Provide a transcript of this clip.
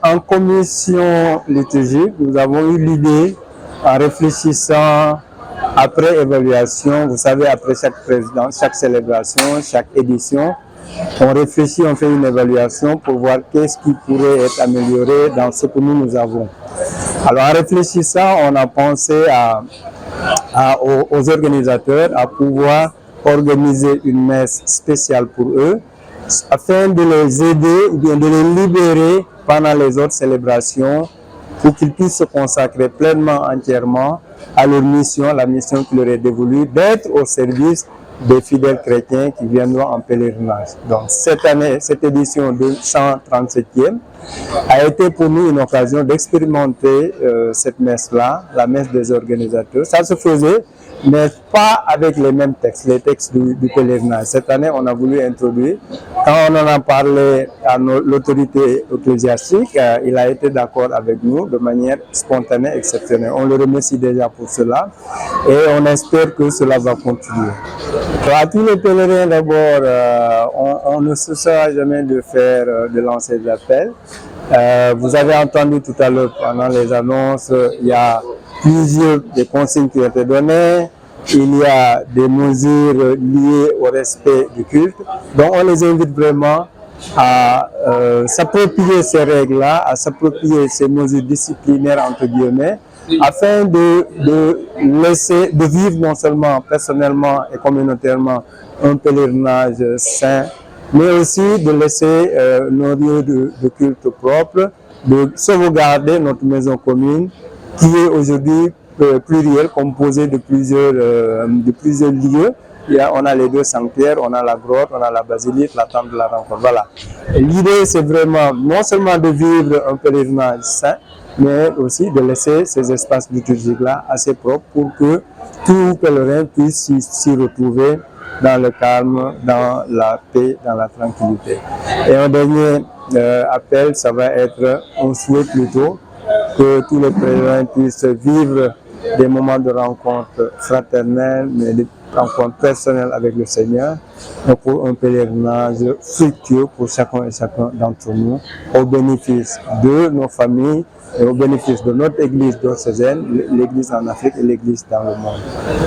En commission liturgique, nous avons eu l'idée, en réfléchissant après évaluation, vous savez, après chaque présidence, chaque célébration, chaque édition, on réfléchit, on fait une évaluation pour voir qu'est-ce qui pourrait être amélioré dans ce que nous avons. Alors en réfléchissant, on a pensé aux organisateurs à pouvoir organiser une messe spéciale pour eux, afin de les aider ou bien de les libérer pendant les autres célébrations pour qu'ils puissent se consacrer pleinement, entièrement à leur mission, la mission qui leur est dévolue, d'être au service des fidèles chrétiens qui viendront en pèlerinage. Donc cette année, cette édition de 137e a été pour nous une occasion d'expérimenter cette messe-là, la messe des organisateurs. Ça se faisait, mais pas avec les mêmes textes, les textes du pèlerinage. Cette année, on a voulu introduire. Quand on en a parlé à l'autorité ecclésiastique, il a été d'accord avec nous de manière spontanée, exceptionnelle. On le remercie déjà pour cela et on espère que cela va continuer. À tous les pèlerins, d'abord, on ne cessera jamais de lancer des appels. Vous avez entendu tout à l'heure pendant les annonces, il y a plusieurs des consignes qui ont été données, il y a des mesures liées au respect du culte. Donc on les invite vraiment à s'approprier ces règles-là, à s'approprier ces mesures disciplinaires entre guillemets, afin de vivre non seulement personnellement et communautairement un pèlerinage saint, mais aussi de laisser nos lieux de culte propres, de sauvegarder notre maison commune qui est aujourd'hui plurielle, composée de plusieurs lieux. On a les deux sanctuaires, on a la grotte, on a la basilique, la tente de la rencontre. Voilà. L'idée, c'est vraiment non seulement de vivre un pèlerinage saint, mais aussi de laisser ces espaces liturgiques-là assez propres pour que tout pèlerin puisse s'y retrouver dans le calme, dans la paix, dans la tranquillité. Et un dernier appel, ça va être, on souhaite plutôt que tous les pèlerins puissent vivre des moments de rencontre fraternelle, mais des rencontres personnelles avec le Seigneur, pour un pèlerinage fructueux pour chacun et chacun d'entre nous, au bénéfice de nos familles et au bénéfice de notre Église diocésaine, l'Église en Afrique et l'Église dans le monde.